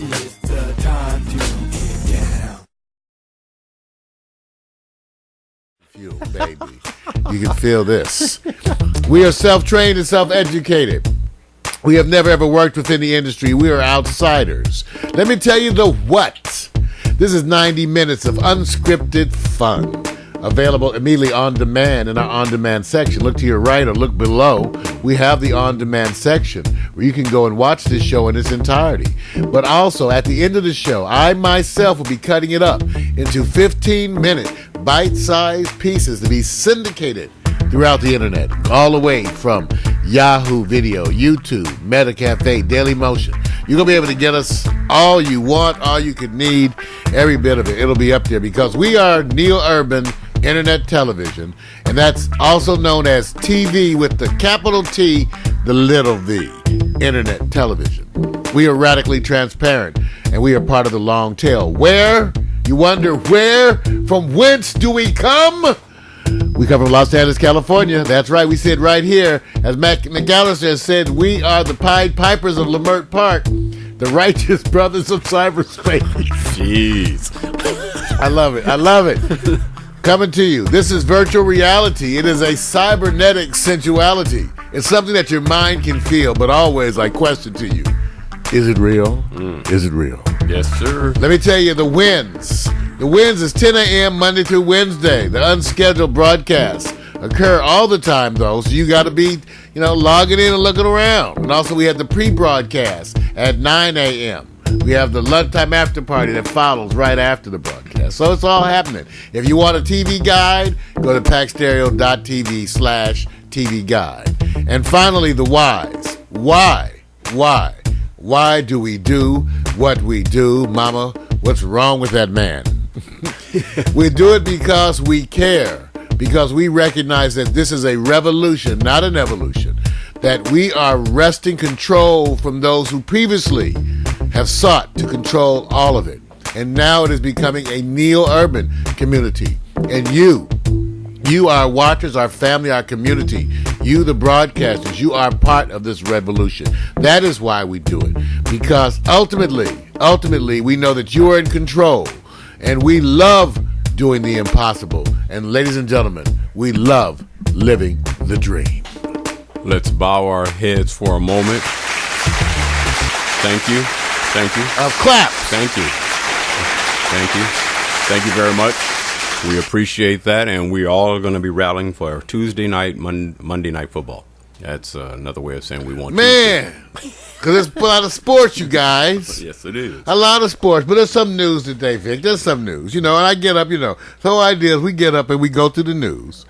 It's the time to get down. Feel, baby. You can feel this. We are self-trained and self-educated. We have never ever worked within the industry. We are outsiders. Let me tell you the what. This is 90 minutes of unscripted fun. Available immediately on demand in our on-demand section. Look to your right or look below. We have the on-demand section where you can go and watch this show in its entirety. But also, at the end of the show, I myself will be cutting it up into 15-minute bite-sized pieces to be syndicated throughout the internet, all the way from Yahoo Video, YouTube, MetaCafe, Dailymotion. You're going to be able to get us all you want, all you could need, every bit of it. It'll be up there because we are neo-urban internet television, and that's also known as TV with the capital T, the little v, internet television. We are radically transparent, and we are part of the long tail. Where? You wonder where? From whence do we come? We come from Los Angeles, California. That's right. We sit right here. As Matt McAllister has said, we are the Pied Pipers of Lamert Park, the righteous brothers of cyberspace. Jeez. I love it. I love it. Coming to you. This is virtual reality. It is a cybernetic sensuality. It's something that your mind can feel, but always I question to you. Is it real? Is it real? Yes, sir. Let me tell you the wins. The wins is 10 a.m. Monday through Wednesday. The unscheduled broadcasts occur all the time, though, so you got to be, logging in and looking around. And also we have the pre-broadcast at 9 a.m. We have the lunchtime after party that follows right after the broadcast. So it's all happening. If you want a TV guide, go to packstereo.tv/TV guide. And finally, the whys. Why? Why do we do what we do, mama? What's wrong with that man? We do it because we care, because we recognize that this is a revolution, not an evolution, that we are wresting control from those who previously have sought to control all of it. And now it is becoming a neo-urban community. And you, our watchers, our family, our community, you, the broadcasters, you are part of this revolution. That is why we do it. Because ultimately, we know that you are in control. And we love doing the impossible. And ladies and gentlemen, we love living the dream. Let's bow our heads for a moment. Thank you. Clap. Thank you. Thank you very much. We appreciate that, and we all are going to be rallying for Tuesday night, Monday night football. That's another way of saying we want man, because it's a lot of sports, you guys. Yes, it is. A lot of sports, but there's some news today, Vic. There's some news, and I get up, the whole idea is we get up and we go through the news.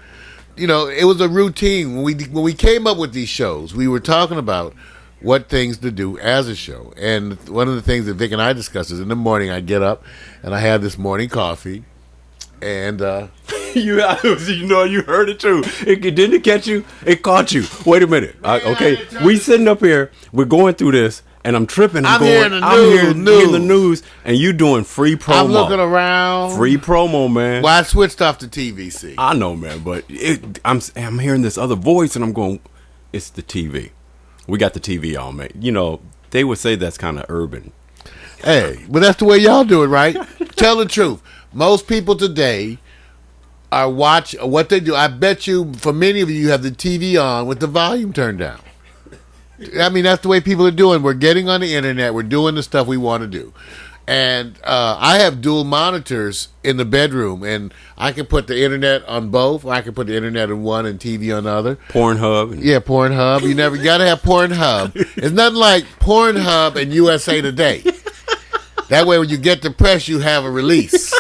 It was a routine. When we came up with these shows, we were talking about what things to do as a show. And one of the things that Vic and I discussed is in the morning I get up and I have this morning coffee. And you heard it too. It didn't catch you. It caught you. Wait a minute. Okay, we sitting up here. We're going through this, and I'm tripping. I'm hearing the news, and you doing free promo. I'm looking around. Free promo, man. Well, I switched off to TVC. I know, man, but I'm hearing this other voice, and I'm going, it's the TV. We got the TV on, man. They would say that's kind of urban. Hey, but that's the way y'all do it, right? Tell the truth. Most people today are what they do. I bet you, for many of you have the TV on with the volume turned down. I mean, that's the way people are doing. We're getting on the internet. We're doing the stuff we want to do. And I have dual monitors in the bedroom, and I can put the internet on both. Or I can put the internet on one and TV on the other. Pornhub. Yeah, Pornhub. You got to have Pornhub. It's nothing like Pornhub and USA Today. That way, when you get depressed, you have a release.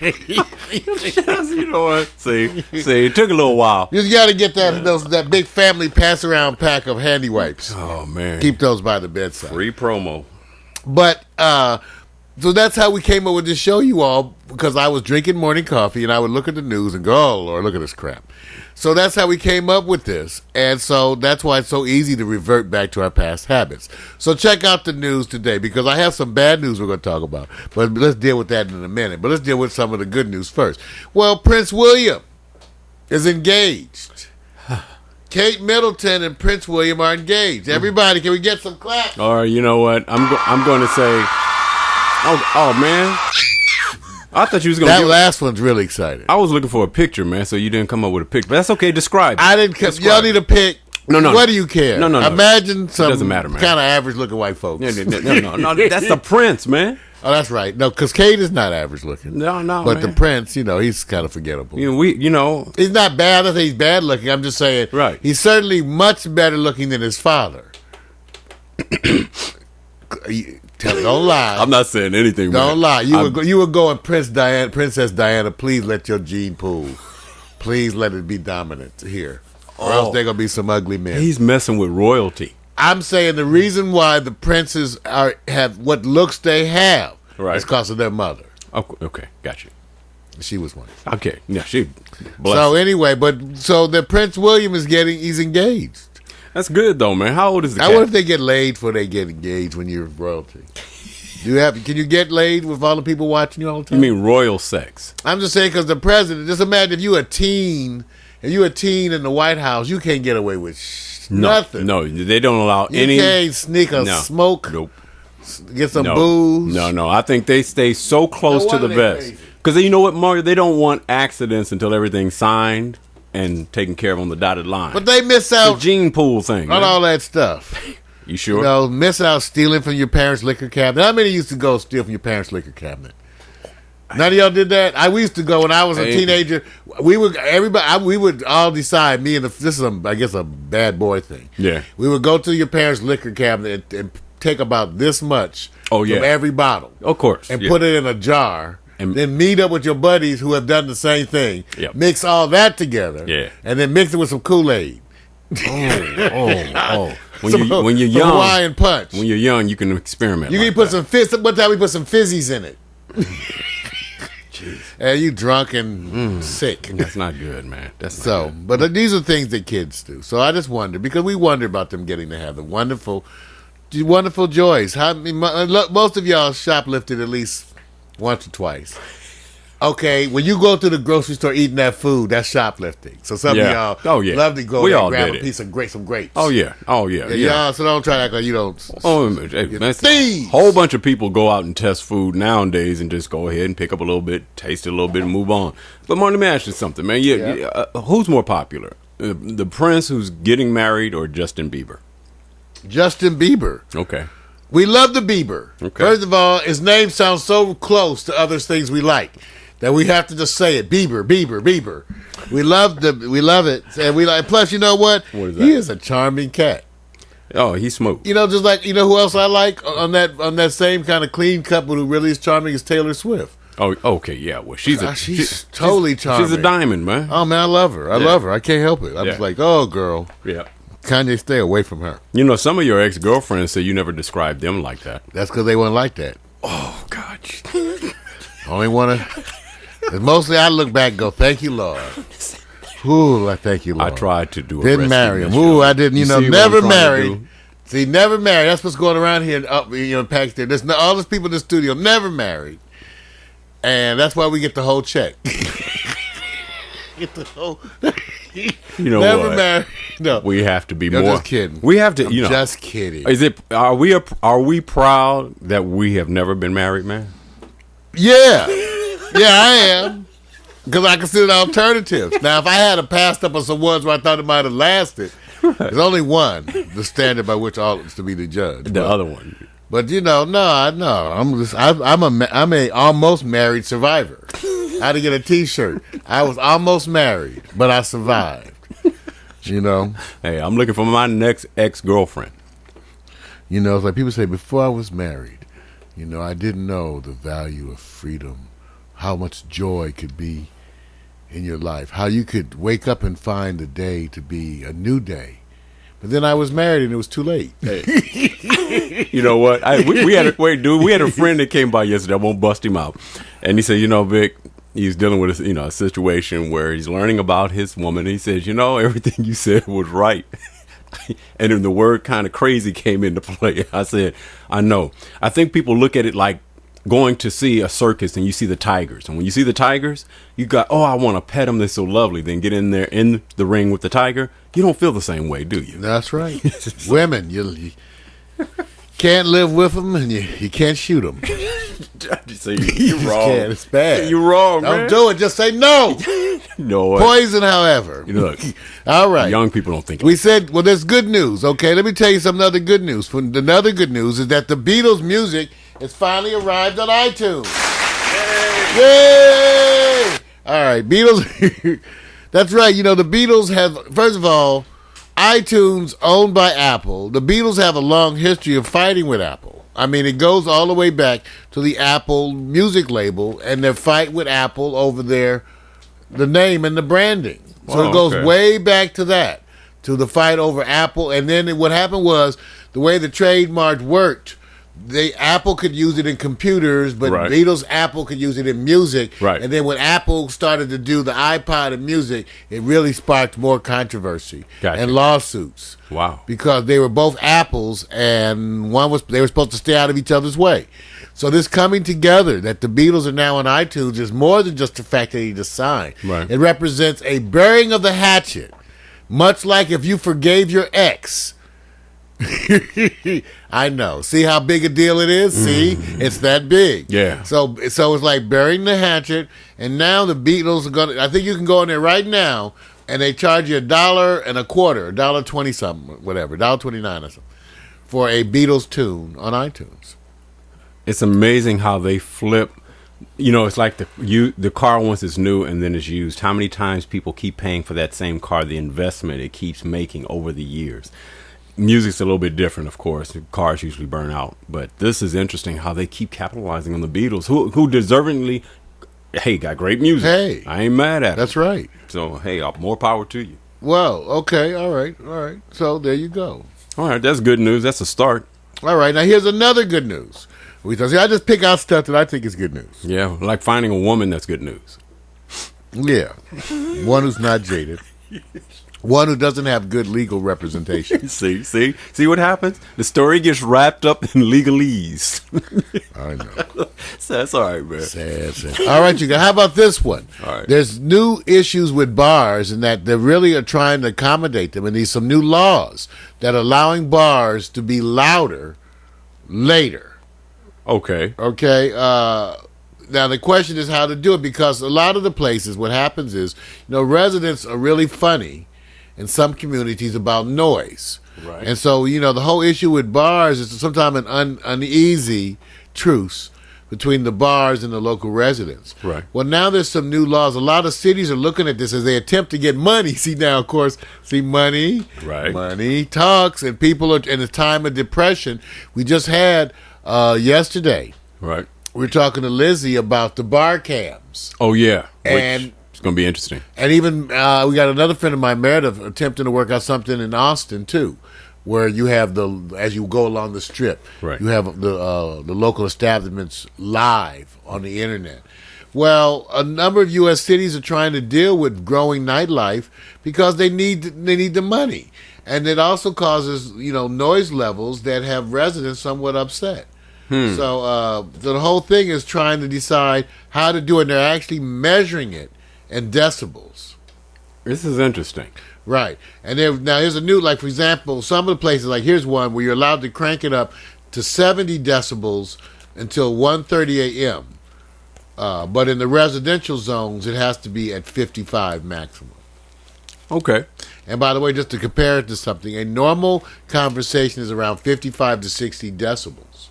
You know what? See, it took a little while. You just got to get that big family pass-around pack of handy wipes. Oh, man. Keep those by the bedside. Free promo. But, so that's how we came up with this show, you all, because I was drinking morning coffee, and I would look at the news and go, oh, Lord, look at this crap. So that's how we came up with this. And so that's why it's so easy to revert back to our past habits. So check out the news today, because I have some bad news we're going to talk about. But let's deal with that in a minute. But let's deal with some of the good news first. Well, Prince William is engaged. Kate Middleton and Prince William are engaged. Everybody, can we get some claps? Or you know what? I'm going to say Oh man. I thought you was gonna. That last one's really exciting. I was looking for a picture, man, so you didn't come up with a picture. But that's okay. Describe. I didn't. Y'all need a pic. No. What do you care? No. Imagine some doesn't matter, man. kind of average looking white folks. No. That's the Prince, man. Oh, that's right. No, because Kate is not average looking. No, But man. the Prince, he's kind of forgettable. He's not bad. I think he's bad looking. I'm just saying. Right. He's certainly much better looking than his father. Don't lie. I'm not saying anything. Don't lie. You would go and Princess Diana. Please let your gene pool. Please let it be dominant here, or else they're gonna be some ugly men. He's messing with royalty. I'm saying the reason why the princes have what looks they have is because of their mother. Okay, got you. She was one. Okay, yeah, she. So anyway, so the Prince William he's engaged. That's good though, man. How old is the cat? I wonder if they get laid before they get engaged when you're royalty. Can you get laid with all the people watching you all the time? You mean royal sex? I'm just saying because the president. Just imagine if you a teen in the White House, you can't get away with nothing. No, they don't allow any. You can't sneak a smoke. Nope. Get some booze. No. I think they stay so close to the vest. Because you know what, Mario? They don't want accidents until everything's signed and taken care of on the dotted line. But they miss out the gene pool thing on all that stuff. You sure? Miss out stealing from your parents' liquor cabinet. How many used to go steal from your parents' liquor cabinet? None of y'all did that. We used to go when I was a teenager. We would all decide. This is I guess a bad boy thing. Yeah, we would go to your parents' liquor cabinet and take about this much from every bottle, of course, and put it in a jar. And then meet up with your buddies who have done the same thing. Yep. Mix all that together, and then mix it with some Kool-Aid. Oh! When you're young, Hawaiian punch. When you're young, you can experiment. You can put some fizz. One time we put some fizzies in it. And you drunk and sick. That's not good, man. That's not good. But these are things that kids do. So I just wonder because we wonder about them getting to have the wonderful joys. Most of y'all shoplifted at least once or twice. Okay, when you go to the grocery store eating that food, that's shoplifting. So some of y'all love to go and grab a piece of some grapes. Oh yeah. Y'all, so don't try to act like you don't. A whole bunch of people go out and test food nowadays and just go ahead and pick up a little bit, taste it a little bit, and move on. But Marty, let me ask you something, man. Who's more popular, the Prince who's getting married or Justin Bieber? Justin Bieber. Okay. We love the Bieber. Okay. First of all, his name sounds so close to other things we like that we have to just say it. Bieber. We love it, and we like. Plus, you know what? What is that? He is a charming cat. Oh, he's smooth. Just like who else I like on that same kind of clean couple who really is charming is Taylor Swift. Oh, okay, yeah. Well, she's totally charming. She's a diamond, man. Oh man, I love her. I love her. I can't help it. I'm just like, oh girl. Yeah. Kanye, stay away from her. Some of your ex-girlfriends say you never described them like that. That's because they weren't like that. Oh, God. Only want to... Mostly I look back and go, thank you, Lord. Ooh, I thank you, Lord. I tried to do a Didn't marry him. Ooh, I didn't, never married. See, never married. That's what's going around here in Pakistan. There's all these people in the studio never married. And that's why we get the whole check. Get the whole... never what? Married. No, we have to be more. Just kidding. We have to. I'm just kidding. Are we proud that we have never been married, man? Yeah, I am. Because I consider alternatives. Now, if I had passed up on some ones where I thought it might have lasted, there's only one, the standard by which all is to be the judge. The other one. But I'm a almost married survivor. I had to get a T-shirt. I was almost married, but I survived. Hey, I'm looking for my next ex-girlfriend. It's like people say, before I was married, I didn't know the value of freedom, how much joy could be in your life, how you could wake up and find the day to be a new day. But then I was married and it was too late. Hey. You know what? We had a friend that came by yesterday. I won't bust him out. And he said, Vick, he's dealing with a situation where he's learning about his woman. He says, everything you said was right. And then the word kind of crazy came into play. I said, I know. I think people look at it like going to see a circus and you see the tigers. And when you see the tigers, you got, I want to pet them. They're so lovely. Then get in there in the ring with the tiger. You don't feel the same way, do you? That's right. Women, you can't live with them and you can't shoot them. So you're wrong. Yeah, it's bad. You're wrong, Don't man. do it. Just say no. No. Poison, however. Look, All right. young people don't think. We said, well, there's good news. Okay, let me tell you some other good news. Another good news is that the Beatles' music has finally arrived on iTunes. Yay! All right, Beatles. That's right. You know, the Beatles have, first of all, iTunes owned by Apple. The Beatles have a long history of fighting with Apple. I mean, it goes all the way back to the Apple music label and their fight with Apple over the name and the branding. So it goes way back to that, to the fight over Apple. And then what happened was the way the trademark worked, Apple could use it in computers, but Beatles Apple could use it in music. Right. And then when Apple started to do the iPod and music, it really sparked more controversy and lawsuits. Wow. Because they were both Apples, and they were supposed to stay out of each other's way. So this coming together that the Beatles are now on iTunes is more than just the fact that he just signed. Right. It represents a burying of the hatchet, much like if you forgave your ex. I know. See how big a deal it is? See? It's that big. Yeah. So it's like burying the hatchet, and now the Beatles are going to, I think you can go in there right now, and they charge you $1.25, $1.20 something, whatever, $1.29 or something, for a Beatles tune on iTunes. It's amazing how they flip. You know, it's like the car once it's new and then it's used. How many times people keep paying for that same car, the investment it keeps making over the years. Music's a little bit different, of course. Cars usually burn out. But this is interesting how they keep capitalizing on the Beatles, who deservingly, hey, got great music. Hey. I ain't mad at it. That's right. So, hey, more power to you. Well, okay, all right. So there you go. All right, that's good news. That's a start. All right, now here's another good news. I just pick out stuff that I think is good news. Yeah, like finding a woman, that's good news. Yeah. One who's not jaded. One who doesn't have good legal representation. See what happens? The story gets wrapped up in legalese. I know. So that's all right, man. Sad. All right, you guys. How about this one? All right. There's new issues with bars, and that they really are trying to accommodate them, and there's some new laws that are allowing bars to be louder later. Okay. Now the question is how to do it, because a lot of the places, what happens is, residents are really funny in some communities about noise. Right. And so, the whole issue with bars is sometimes an uneasy truce between the bars and the local residents. Right. Well, now there's some new laws. A lot of cities are looking at this as they attempt to get money. See, now, of course, money. Right. Money talks, and people are in a time of depression. We just had yesterday. Right. We were talking to Lizzie about the bar cams. Oh, yeah. And it's going to be interesting. And even we got another friend of mine, Meredith, attempting to work out something in Austin, too, where you have as you go along the strip, right, you have the local establishments live on the internet. Well, a number of U.S. cities are trying to deal with growing nightlife because they need the money. And it also causes, noise levels that have residents somewhat upset. So the whole thing is trying to decide how to do it. And they're actually measuring it in decibels. This is interesting. Right. And now here's a new, like, for example, some of the places, like here's one where you're allowed to crank it up to 70 decibels until 1:30 a.m. But in the residential zones, it has to be at 55 maximum. Okay. And by the way, just to compare it to something, a normal conversation is around 55 to 60 decibels.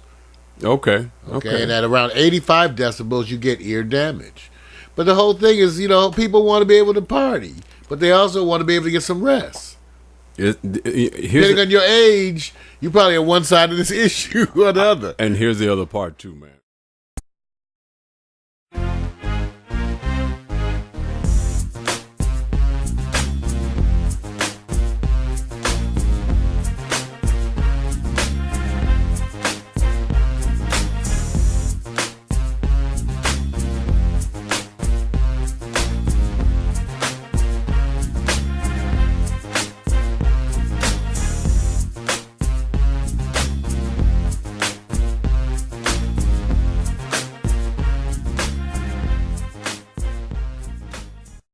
Okay. And at around 85 decibels, you get ear damage. But the whole thing is, people want to be able to party, but they also want to be able to get some rest. Depending on your age, you probably on one side of this issue or the other. And here's the other part, too, man.